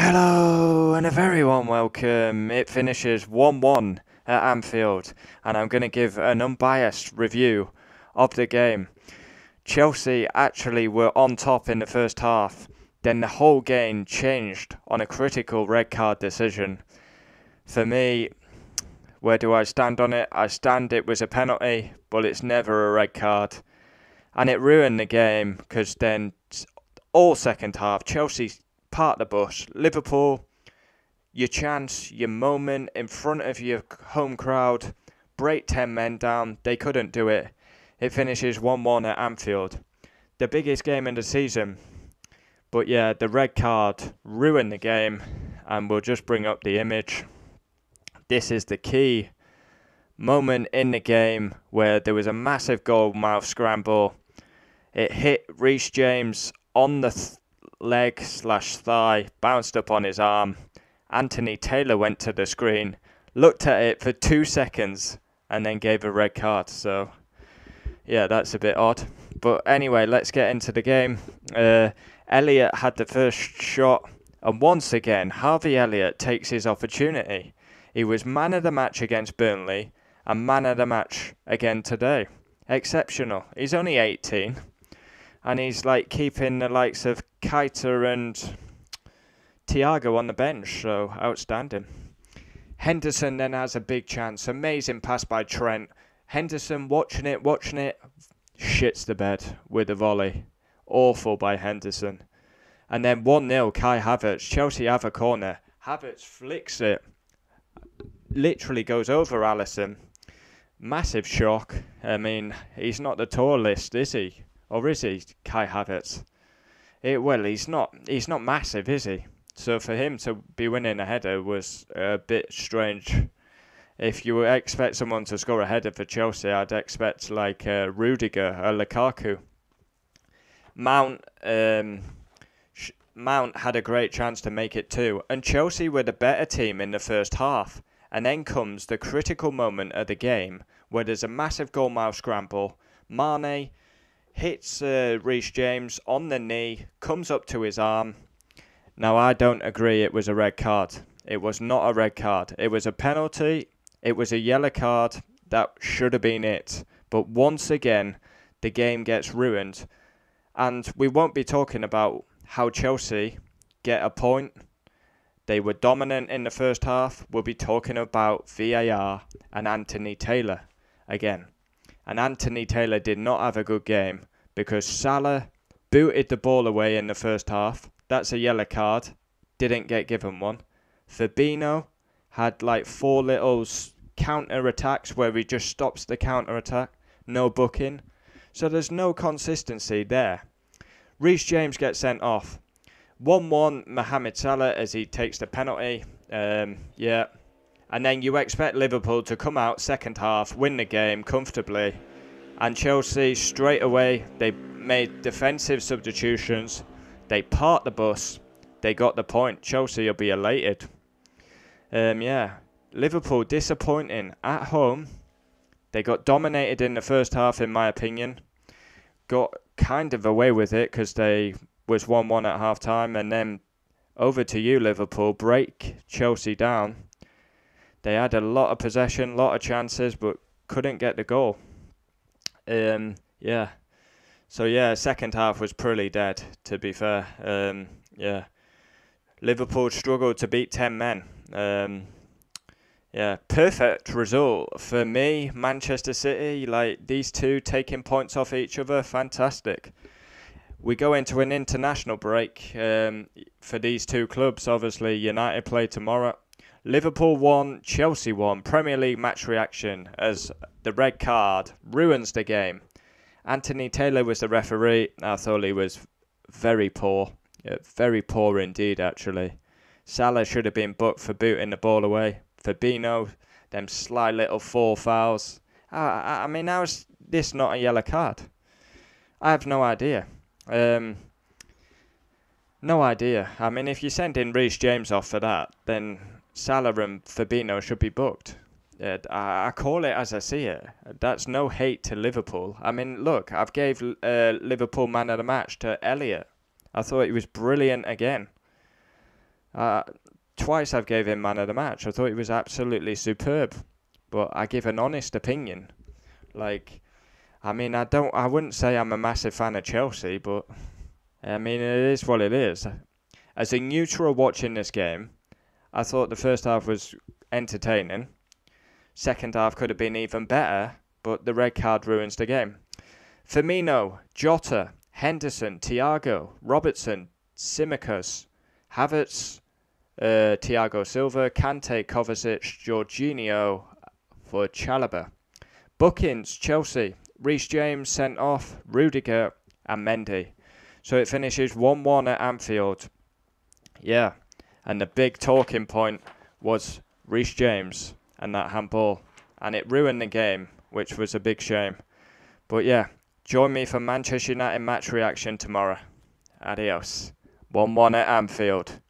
Hello and a very warm welcome. It finishes 1-1 at Anfield, and I'm going to give an unbiased review of the game. Chelsea actually were on top in the first half, then the whole game changed on a critical red card decision. For me, where do I stand on it? It was a penalty, but it's never a red card. And it ruined the game because then all second half, Chelsea part the bus. Liverpool, your chance, your moment in front of your home crowd, break 10 men down. They couldn't do it. It finishes 1-1 at Anfield. The biggest game in the season. But yeah, the red card ruined the game, and we'll just bring up the image. This is the key moment in the game where there was a massive goal mouth scramble. It hit Reece James on the leg/thigh, bounced up on his arm. Anthony Taylor went to the screen, looked at it for 2 seconds, and then gave a red card. So, yeah, that's a bit odd. But anyway, let's get into the game. Elliott had the first shot, and once again, Harvey Elliott takes his opportunity. He was man of the match against Burnley, and man of the match again today. Exceptional. He's only 18. And he's like keeping the likes of Keita and Thiago on the bench, so outstanding. Henderson then has a big chance. Amazing pass by Trent. Henderson watching it, shits the bed with a volley. Awful by Henderson. And then 1-0, Kai Havertz. Chelsea have a corner. Havertz flicks it. Literally goes over Alisson. Massive shock. I mean, he's not the tallest, is he? Or is he, Kai Havertz? He's not massive, is he? So for him to be winning a header was a bit strange. If you expect someone to score a header for Chelsea, I'd expect like Rudiger or Lukaku. Mount had a great chance to make it too, and Chelsea were the better team in the first half. And then comes the critical moment of the game where there's a massive goalmouth scramble. Mane hits Reece James on the knee, comes up to his arm. Now, I don't agree it was a red card. It was not a red card. It was a penalty. It was a yellow card. That should have been it. But once again, the game gets ruined. And we won't be talking about how Chelsea get a point. They were dominant in the first half. We'll be talking about VAR and Anthony Taylor again. And Anthony Taylor did not have a good game because Salah booted the ball away in the first half. That's a yellow card. Didn't get given one. Fabinho had like 4 little counter-attacks where he just stops the counter-attack. No booking. So there's no consistency there. Reece James gets sent off. 1-1 Mohamed Salah as he takes the penalty. Yeah. And then you expect Liverpool to come out second half, win the game comfortably. And Chelsea, straight away, they made defensive substitutions. They parked the bus. They got the point. Chelsea will be elated. Yeah. Liverpool disappointing at home. They got dominated in the first half, in my opinion. Got kind of away with it because they was 1-1 at half time. And then over to you, Liverpool. Break Chelsea down. They had a lot of possession, a lot of chances, but couldn't get the goal. Yeah. So, yeah, second half was pretty dead, to be fair. Yeah. Liverpool struggled to beat 10 men. Yeah, perfect result for me. Manchester City, like these two taking points off each other, fantastic. We go into an international break for these two clubs. Obviously, United play tomorrow. Liverpool won, Chelsea won. Premier League match reaction as the red card ruins the game. Anthony Taylor was the referee. I thought he was very poor. Yeah, very poor indeed, actually. Salah should have been booked for booting the ball away. Fabinho, them sly little 4 fouls. I mean, how is this not a yellow card? I have no idea. No idea. I mean, if you send in Reece James off for that, then Salah and Fabinho should be booked. I call it as I see it. That's no hate to Liverpool. I mean, look, I've gave Liverpool man of the match to Elliott. I thought he was brilliant again. Uh, Twice I've gave him man of the match. I thought he was absolutely superb. But I give an honest opinion. Like, I mean, I wouldn't say I'm a massive fan of Chelsea, but I mean, it is what it is. As a neutral watching this game, I thought the first half was entertaining. Second half could have been even better, but the red card ruins the game. Firmino, Jota, Henderson, Thiago, Robertson, Tsimikas, Havertz, Thiago Silva, Kante, Kovacic, Jorginho for Chalobah. Bookings, Chelsea, Reece James sent off, Rudiger and Mendy. So it finishes 1-1 at Anfield. Yeah, and the big talking point was Reece James and that handball. And it ruined the game, which was a big shame. But yeah, join me for Manchester United match reaction tomorrow. Adios. 1-1 at Anfield.